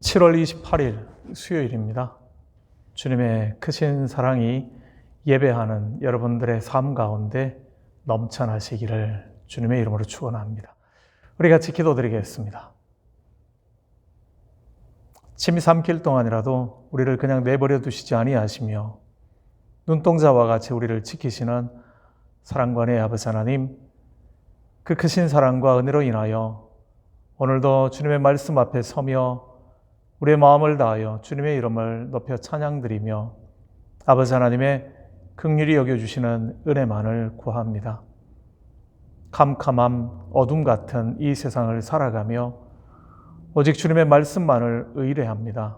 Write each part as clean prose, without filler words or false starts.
7월 28일 수요일입니다. 주님의 크신 사랑이 예배하는 여러분들의 삶 가운데 넘쳐나시기를 주님의 이름으로 축원합니다. 우리 같이 기도드리겠습니다. 침이 삼킬 동안이라도 우리를 그냥 내버려 두시지 아니하시며 눈동자와 같이 우리를 지키시는 사랑관의 아버지 하나님, 그 크신 사랑과 은혜로 인하여 오늘도 주님의 말씀 앞에 서며 우리의 마음을 다하여 주님의 이름을 높여 찬양드리며 아버지 하나님의 긍휼히 여겨주시는 은혜만을 구합니다. 캄캄함, 어둠 같은 이 세상을 살아가며 오직 주님의 말씀만을 의뢰합니다.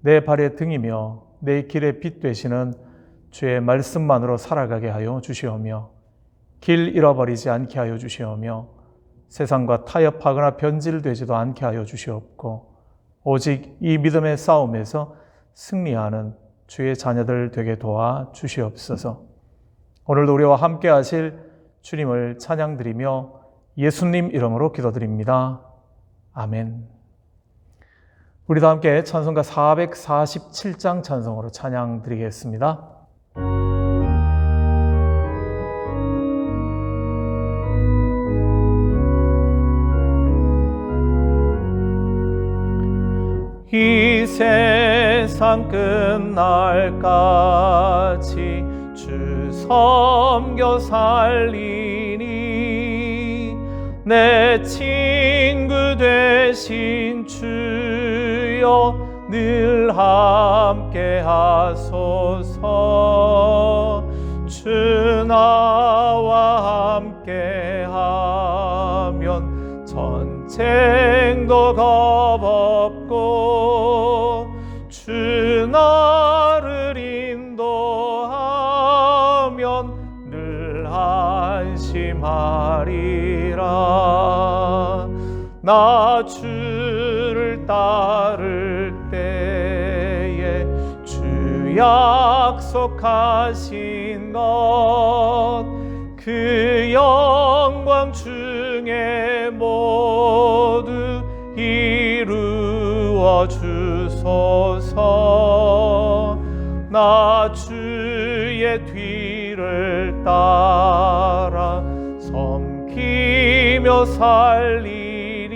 내 발의 등이며 내 길의 빛 되시는 주의 말씀만으로 살아가게 하여 주시오며 길 잃어버리지 않게 하여 주시오며 세상과 타협하거나 변질되지도 않게 하여 주시옵고 오직 이 믿음의 싸움에서 승리하는 주의 자녀들 되게 도와 주시옵소서. 오늘도 우리와 함께 하실 주님을 찬양드리며 예수님 이름으로 기도드립니다. 아멘. 우리도 함께 찬송가 447장 찬송으로 찬양드리겠습니다. 이 세상 끝날까지 주 섬겨 살리니 내 친구 되신 주여 늘 함께 하소서. 주 나와 함께 하면 전쟁도 겁없고 주 나를 인도하면 늘 안심하리라. 나 주를 따를 때에 주 약속하신 것 그 영광 중에 모두 이루어 주소서. 나 주의 뒤를 따라 섬기며 살리리.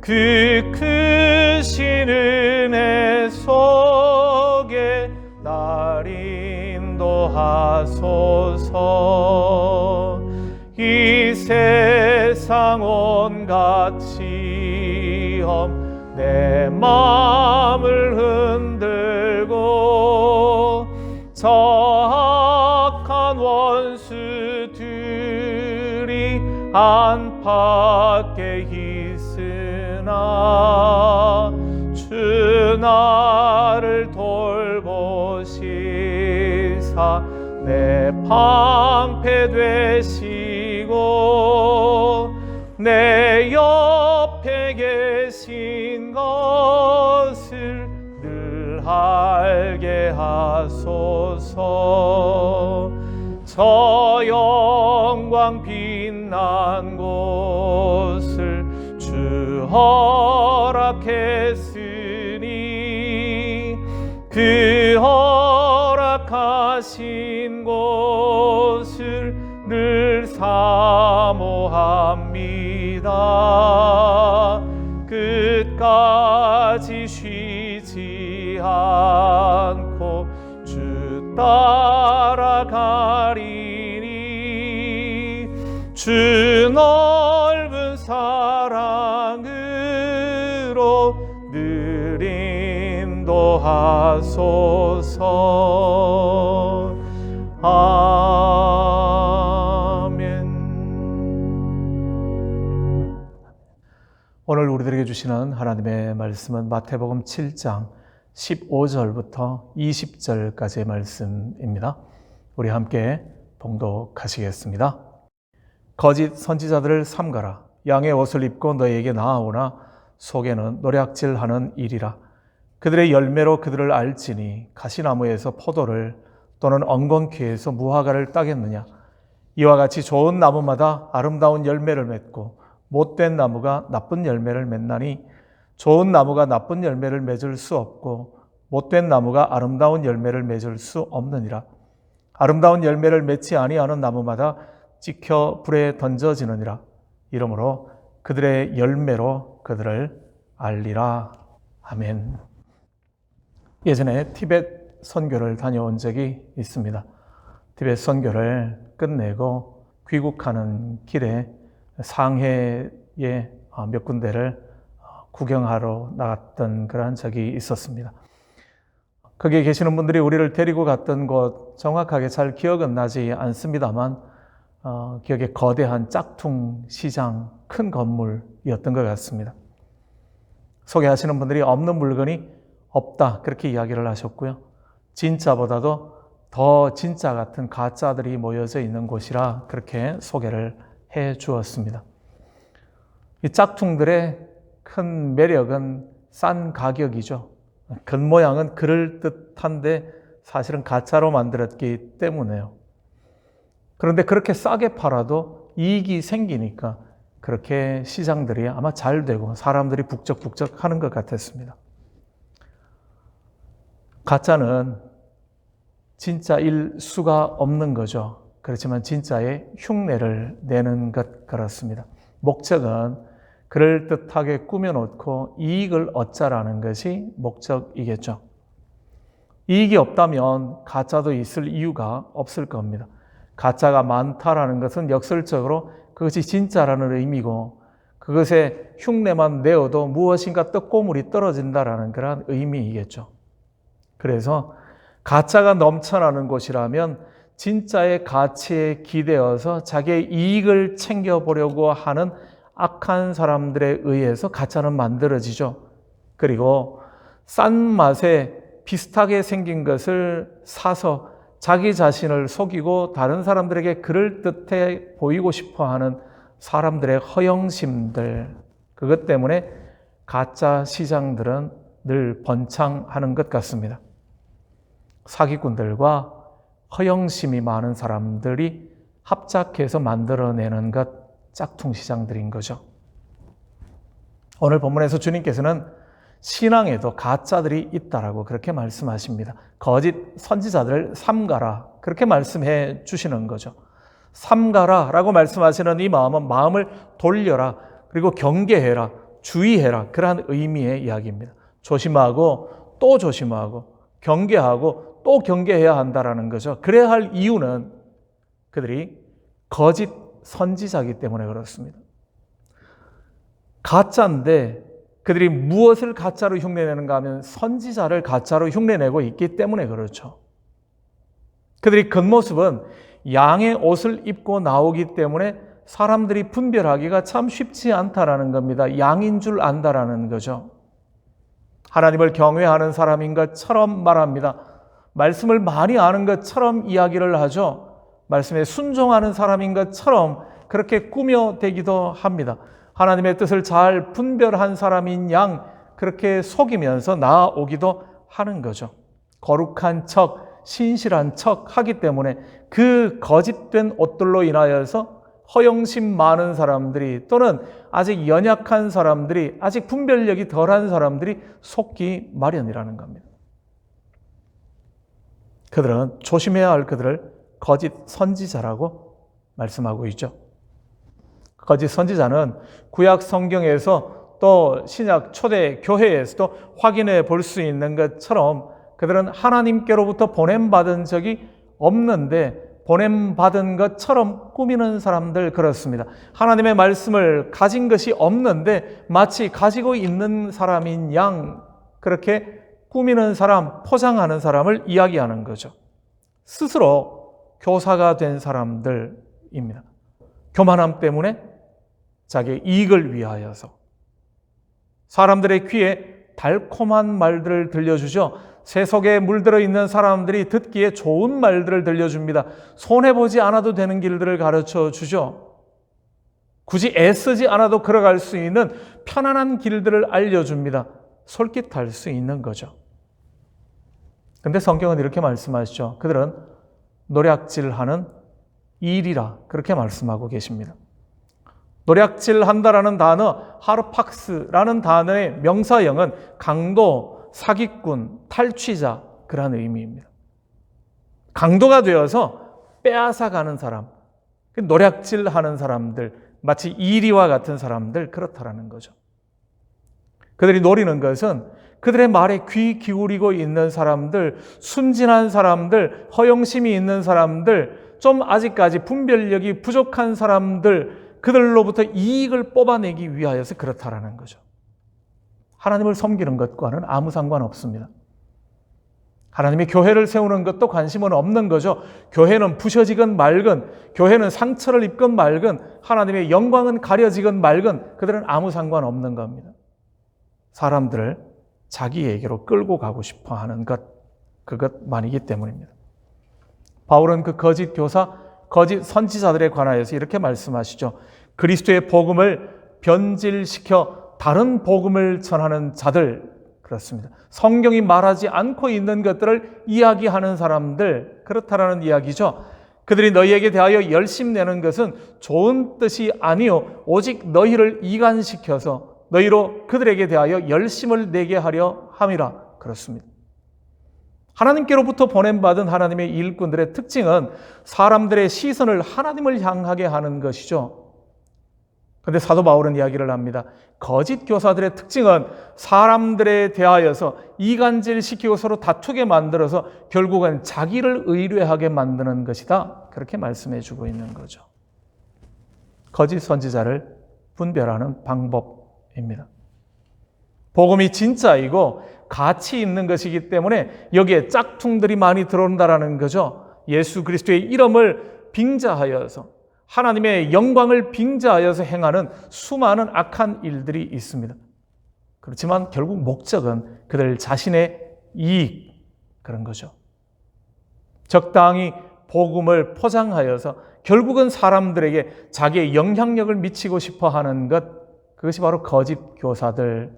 그 크신 은혜 속에 날 인도하소서. 이 세상 온갖 시험 내 마음을 흔들고 저 악한 원수들이 안팎에 있으나 주 나를 돌보시사 내 방패 되시고 내 옆에 계신 것을 늘 알게 하소서. 저 영광 빛난 곳을 주 허락했으니 그 허락하신 곳을 늘 사모합니다. 끝까지 쉬지 않고 주 따라가리니 주 넓은 사랑으로 늘 인도하소서. 아멘. 오늘 우리들에게 주시는 하나님의 말씀은 마태복음 7장 15절부터 20절까지의 말씀입니다. 우리 함께 봉독하시겠습니다. 거짓 선지자들을 삼가라. 양의 옷을 입고 너에게 나아오나 속에는 노략질하는 일이라. 그들의 열매로 그들을 알지니 가시나무에서 포도를 또는 엉겅퀴에서 무화과를 따겠느냐. 이와 같이 좋은 나무마다 아름다운 열매를 맺고 못된 나무가 나쁜 열매를 맺나니 좋은 나무가 나쁜 열매를 맺을 수 없고 못된 나무가 아름다운 열매를 맺을 수 없느니라. 아름다운 열매를 맺지 아니하는 나무마다 찍혀 불에 던져지느니라. 이러므로 그들의 열매로 그들을 알리라. 아멘. 예전에 티벳 선교를 다녀온 적이 있습니다. 티벳 선교를 끝내고 귀국하는 길에 상해에 몇 군데를 구경하러 나갔던 그러한 적이 있었습니다. 거기에 계시는 분들이 우리를 데리고 갔던 곳 정확하게 잘 기억은 나지 않습니다만 기억에 거대한 짝퉁 시장, 큰 건물이었던 것 같습니다. 소개하시는 분들이 없는 물건이 없다 그렇게 이야기를 하셨고요. 진짜보다도 더 진짜 같은 가짜들이 모여져 있는 곳이라 그렇게 소개를 해 주었습니다. 이 짝퉁들의 큰 매력은 싼 가격이죠. 겉모양은 그럴듯한데 사실은 가짜로 만들었기 때문에요. 그런데 그렇게 싸게 팔아도 이익이 생기니까 그렇게 시장들이 아마 잘 되고 사람들이 북적북적 하는 것 같았습니다. 가짜는 진짜일 수가 없는 거죠. 그렇지만 진짜의 흉내를 내는 것 같습니다. 목적은 그럴듯하게 꾸며놓고 이익을 얻자라는 것이 목적이겠죠. 이익이 없다면 가짜도 있을 이유가 없을 겁니다. 가짜가 많다라는 것은 역설적으로 그것이 진짜라는 의미고 그것의 흉내만 내어도 무엇인가 떡고물이 떨어진다라는 그런 의미이겠죠. 그래서 가짜가 넘쳐나는 곳이라면 진짜의 가치에 기대어서 자기의 이익을 챙겨보려고 하는 악한 사람들에 의해서 가짜는 만들어지죠. 그리고 싼 맛에 비슷하게 생긴 것을 사서 자기 자신을 속이고 다른 사람들에게 그럴듯해 보이고 싶어하는 사람들의 허영심들, 그것 때문에 가짜 시장들은 늘 번창하는 것 같습니다. 사기꾼들과 허영심이 많은 사람들이 합작해서 만들어내는 것, 짝퉁 시장들인 거죠. 오늘 본문에서 주님께서는 신앙에도 가짜들이 있다라고 그렇게 말씀하십니다. 거짓 선지자들을 삼가라 그렇게 말씀해 주시는 거죠. 삼가라라고 말씀하시는 이 마음은 마음을 돌려라, 그리고 경계해라, 주의해라, 그러한 의미의 이야기입니다. 조심하고 또 조심하고 경계하고 또 경계해야 한다라는 거죠. 그래야 할 이유는 그들이 거짓 선지자이기 때문에 그렇습니다. 가짜인데 그들이 무엇을 가짜로 흉내내는가 하면 선지자를 가짜로 흉내내고 있기 때문에 그렇죠. 그들이 겉모습은 양의 옷을 입고 나오기 때문에 사람들이 분별하기가 참 쉽지 않다라는 겁니다. 양인 줄 안다라는 거죠. 하나님을 경외하는 사람인 것처럼 말합니다. 말씀을 많이 아는 것처럼 이야기를 하죠. 말씀에 순종하는 사람인 것처럼 그렇게 꾸며대기도 합니다. 하나님의 뜻을 잘 분별한 사람인 양 그렇게 속이면서 나아오기도 하는 거죠. 거룩한 척, 신실한 척 하기 때문에 그 거짓된 옷들로 인하여서 허영심 많은 사람들이 또는 아직 연약한 사람들이, 아직 분별력이 덜한 사람들이 속기 마련이라는 겁니다. 그들은 조심해야 할 그들을 거짓 선지자라고 말씀하고 있죠. 거짓 선지자는 구약 성경에서 또 신약 초대 교회에서도 확인해 볼 수 있는 것처럼 그들은 하나님께로부터 보냄받은 적이 없는데 보냄받은 것처럼 꾸미는 사람들 그렇습니다. 하나님의 말씀을 가진 것이 없는데 마치 가지고 있는 사람인 양 그렇게 꾸미는 사람, 포장하는 사람을 이야기하는 거죠. 스스로 교사가 된 사람들입니다. 교만함 때문에 자기의 이익을 위하여서 사람들의 귀에 달콤한 말들을 들려주죠. 새 속에 물들어 있는 사람들이 듣기에 좋은 말들을 들려줍니다. 손해보지 않아도 되는 길들을 가르쳐 주죠. 굳이 애쓰지 않아도 걸어갈 수 있는 편안한 길들을 알려줍니다. 솔깃할 수 있는 거죠. 근데 성경은 이렇게 말씀하시죠. 그들은 노략질하는 일이라 그렇게 말씀하고 계십니다. 노략질한다라는 단어, 하르팍스라는 단어의 명사형은 강도, 사기꾼, 탈취자, 그러한 의미입니다. 강도가 되어서 빼앗아가는 사람, 노략질하는 사람들, 마치 이리와 같은 사람들, 그렇다라는 거죠. 그들이 노리는 것은 그들의 말에 귀 기울이고 있는 사람들, 순진한 사람들, 허영심이 있는 사람들, 좀 아직까지 분별력이 부족한 사람들, 그들로부터 이익을 뽑아내기 위하여서 그렇다라는 거죠. 하나님을 섬기는 것과는 아무 상관없습니다. 하나님이 교회를 세우는 것도 관심은 없는 거죠. 교회는 부셔지건 말건, 교회는 상처를 입건 말건, 하나님의 영광은 가려지건 말건, 그들은 아무 상관없는 겁니다. 사람들을 자기에게로 끌고 가고 싶어 하는 것, 그것만이기 때문입니다. 바울은 그 거짓 교사, 거짓 선지자들에 관하여서 이렇게 말씀하시죠. 그리스도의 복음을 변질시켜 다른 복음을 전하는 자들, 그렇습니다. 성경이 말하지 않고 있는 것들을 이야기하는 사람들, 그렇다라는 이야기죠. 그들이 너희에게 대하여 열심내는 것은 좋은 뜻이 아니요 오직 너희를 이간시켜서 너희로 그들에게 대하여 열심을 내게 하려 함이라. 그렇습니다. 하나님께로부터 보냄받은 하나님의 일꾼들의 특징은 사람들의 시선을 하나님을 향하게 하는 것이죠. 그런데 사도 바울은 이야기를 합니다. 거짓 교사들의 특징은 사람들에 대하여서 이간질시키고 서로 다투게 만들어서 결국은 자기를 의뢰하게 만드는 것이다. 그렇게 말씀해 주고 있는 거죠. 거짓 선지자를 분별하는 방법입니다. 복음이 진짜이고 가치 있는 것이기 때문에 여기에 짝퉁들이 많이 들어온다라는 거죠. 예수 그리스도의 이름을 빙자하여서 하나님의 영광을 빙자하여서 행하는 수많은 악한 일들이 있습니다. 그렇지만 결국 목적은 그들 자신의 이익, 그런 거죠. 적당히 복음을 포장하여서 결국은 사람들에게 자기의 영향력을 미치고 싶어 하는 것, 그것이 바로 거짓 교사들,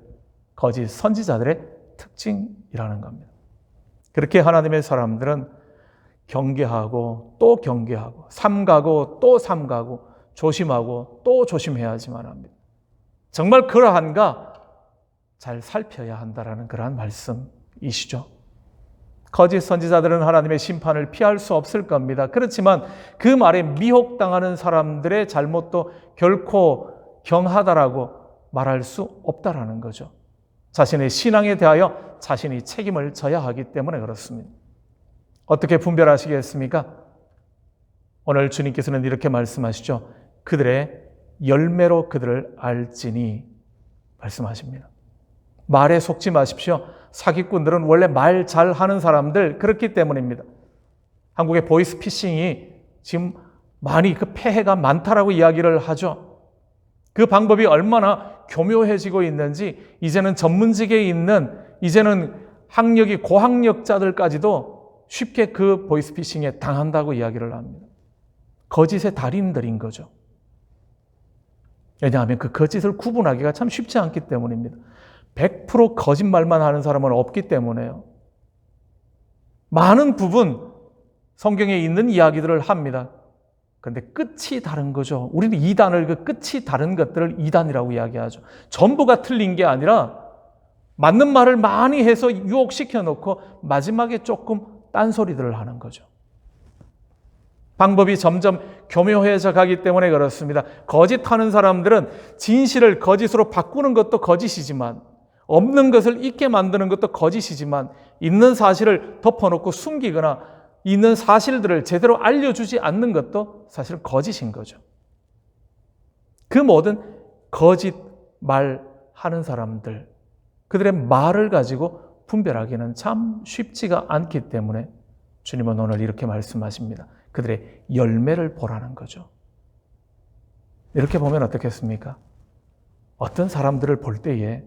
거짓 선지자들의 특징이라는 겁니다. 그렇게 하나님의 사람들은 경계하고 또 경계하고 삼가고 또 삼가고 조심하고 또 조심해야지만 합니다. 정말 그러한가 잘 살펴야 한다라는 그러한 말씀이시죠. 거짓 선지자들은 하나님의 심판을 피할 수 없을 겁니다. 그렇지만 그 말에 미혹당하는 사람들의 잘못도 결코 경하다라고 말할 수 없다라는 거죠. 자신의 신앙에 대하여 자신이 책임을 져야 하기 때문에 그렇습니다. 어떻게 분별하시겠습니까? 오늘 주님께서는 이렇게 말씀하시죠. 그들의 열매로 그들을 알지니 말씀하십니다. 말에 속지 마십시오. 사기꾼들은 원래 말 잘하는 사람들, 그렇기 때문입니다. 한국의 보이스피싱이 지금 많이 그 폐해가 많다라고 이야기를 하죠. 그 방법이 얼마나 교묘해지고 있는지 이제는 전문직에 있는, 이제는 학력이 고학력자들까지도 쉽게 그 보이스피싱에 당한다고 이야기를 합니다. 거짓의 달인들인 거죠. 왜냐하면 그 거짓을 구분하기가 참 쉽지 않기 때문입니다. 100% 거짓말만 하는 사람은 없기 때문에요. 많은 부분 성경에 있는 이야기들을 합니다. 그런데 끝이 다른 거죠. 우리는 이단을, 그 끝이 다른 것들을 이단이라고 이야기하죠. 전부가 틀린 게 아니라 맞는 말을 많이 해서 유혹시켜 놓고 마지막에 조금 딴소리들을 하는 거죠. 방법이 점점 교묘해져 가기 때문에 그렇습니다. 거짓하는 사람들은 진실을 거짓으로 바꾸는 것도 거짓이지만, 없는 것을 있게 만드는 것도 거짓이지만, 있는 사실을 덮어놓고 숨기거나 있는 사실들을 제대로 알려주지 않는 것도 사실 거짓인 거죠. 그 모든 거짓 말하는 사람들, 그들의 말을 가지고 분별하기는 참 쉽지가 않기 때문에 주님은 오늘 이렇게 말씀하십니다. 그들의 열매를 보라는 거죠. 이렇게 보면 어떻겠습니까? 어떤 사람들을 볼 때에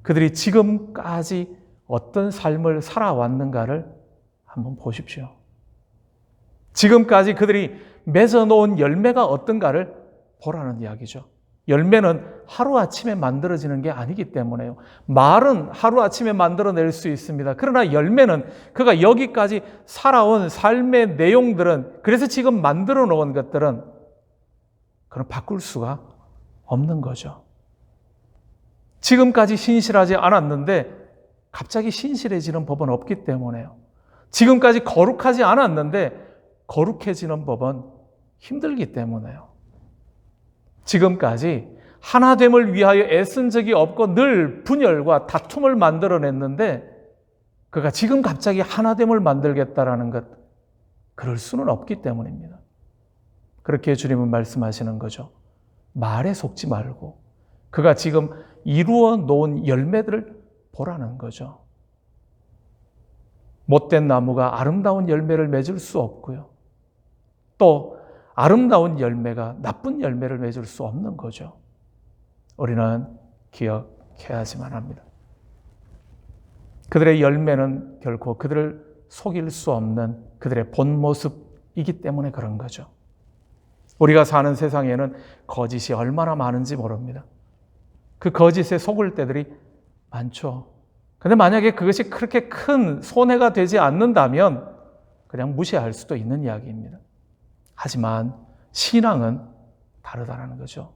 그들이 지금까지 어떤 삶을 살아왔는가를 한번 보십시오. 지금까지 그들이 맺어놓은 열매가 어떤가를 보라는 이야기죠. 열매는 하루아침에 만들어지는 게 아니기 때문에요. 말은 하루아침에 만들어낼 수 있습니다. 그러나 열매는 그가 여기까지 살아온 삶의 내용들은, 그래서 지금 만들어 놓은 것들은 그건 바꿀 수가 없는 거죠. 지금까지 신실하지 않았는데 갑자기 신실해지는 법은 없기 때문에요. 지금까지 거룩하지 않았는데 거룩해지는 법은 힘들기 때문에요. 지금까지 하나됨을 위하여 애쓴 적이 없고 늘 분열과 다툼을 만들어냈는데 그가 지금 갑자기 하나됨을 만들겠다라는 것, 그럴 수는 없기 때문입니다. 그렇게 주님은 말씀하시는 거죠. 말에 속지 말고 그가 지금 이루어 놓은 열매들을 보라는 거죠. 못된 나무가 아름다운 열매를 맺을 수 없고요. 또 아름다운 열매가 나쁜 열매를 맺을 수 없는 거죠. 우리는 기억해야지만 합니다. 그들의 열매는 결코 그들을 속일 수 없는 그들의 본 모습이기 때문에 그런 거죠. 우리가 사는 세상에는 거짓이 얼마나 많은지 모릅니다. 그 거짓에 속을 때들이 많죠. 근데 만약에 그것이 그렇게 큰 손해가 되지 않는다면 그냥 무시할 수도 있는 이야기입니다. 하지만 신앙은 다르다는 거죠.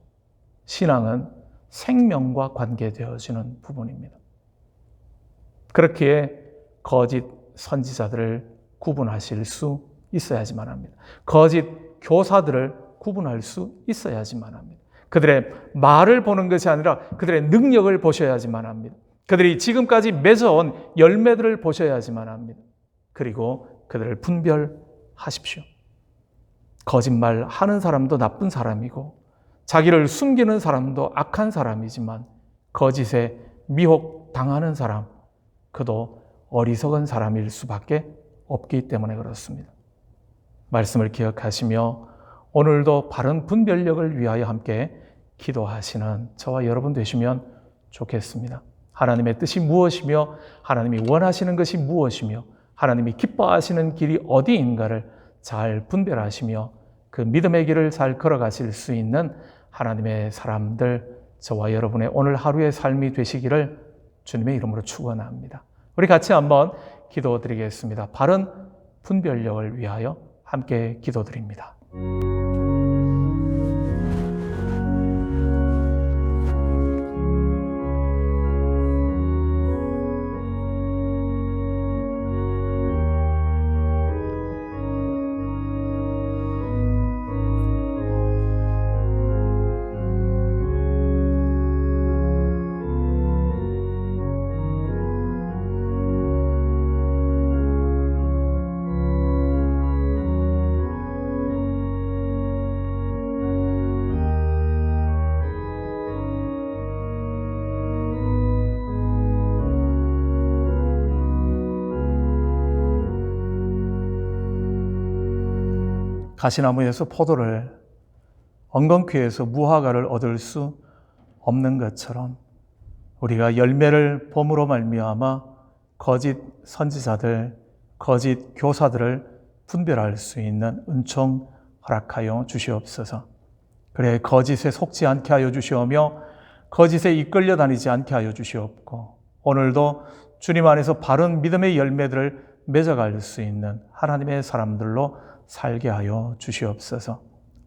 신앙은 생명과 관계되어지는 부분입니다. 그렇기에 거짓 선지자들을 구분하실 수 있어야지만 합니다. 거짓 교사들을 구분할 수 있어야지만 합니다. 그들의 말을 보는 것이 아니라 그들의 능력을 보셔야지만 합니다. 그들이 지금까지 맺어온 열매들을 보셔야지만 합니다. 그리고 그들을 분별하십시오. 거짓말 하는 사람도 나쁜 사람이고 자기를 숨기는 사람도 악한 사람이지만 거짓에 미혹당하는 사람, 그도 어리석은 사람일 수밖에 없기 때문에 그렇습니다. 말씀을 기억하시며 오늘도 바른 분별력을 위하여 함께 기도하시는 저와 여러분 되시면 좋겠습니다. 하나님의 뜻이 무엇이며 하나님이 원하시는 것이 무엇이며 하나님이 기뻐하시는 길이 어디인가를 잘 분별하시며 그 믿음의 길을 잘 걸어가실 수 있는 하나님의 사람들, 저와 여러분의 오늘 하루의 삶이 되시기를 주님의 이름으로 축원합니다. 우리 같이 한번 기도드리겠습니다. 바른 분별력을 위하여 함께 기도드립니다. 가시나무에서 포도를, 엉겅퀴에서 무화과를 얻을 수 없는 것처럼 우리가 열매를 봄으로 말미암아 거짓 선지자들, 거짓 교사들을 분별할 수 있는 은총 허락하여 주시옵소서. 그래 거짓에 속지 않게 하여 주시오며 거짓에 이끌려 다니지 않게 하여 주시옵고 오늘도 주님 안에서 바른 믿음의 열매들을 맺어갈 수 있는 하나님의 사람들로 살게 하여 주시옵소서.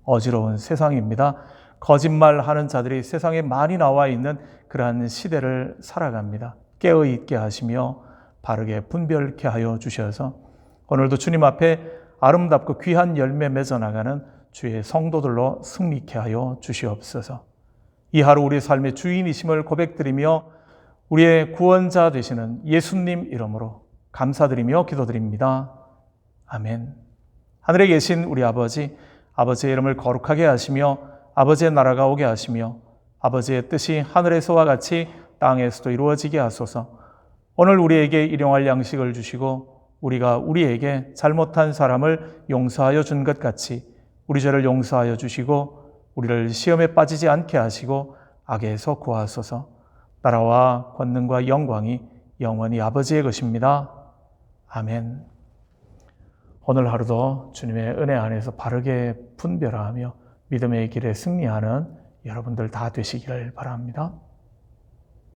어지러운 세상입니다. 거짓말하는 자들이 세상에 많이 나와 있는 그러한 시대를 살아갑니다. 깨어있게 하시며 바르게 분별케 하여 주셔서 오늘도 주님 앞에 아름답고 귀한 열매 맺어나가는 주의 성도들로 승리케 하여 주시옵소서. 이 하루 우리의 삶의 주인이심을 고백드리며 우리의 구원자 되시는 예수님 이름으로 감사드리며 기도드립니다. 아멘. 하늘에 계신 우리 아버지, 아버지의 이름을 거룩하게 하시며 아버지의 나라가 오게 하시며 아버지의 뜻이 하늘에서와 같이 땅에서도 이루어지게 하소서. 오늘 우리에게 일용할 양식을 주시고 우리가 우리에게 잘못한 사람을 용서하여 준 것 같이 우리 죄를 용서하여 주시고 우리를 시험에 빠지지 않게 하시고 악에서 구하소서. 나라와 권능과 영광이 영원히 아버지의 것입니다. 아멘. 오늘 하루도 주님의 은혜 안에서 바르게 분별하며 믿음의 길에 승리하는 여러분들 다 되시기를 바랍니다.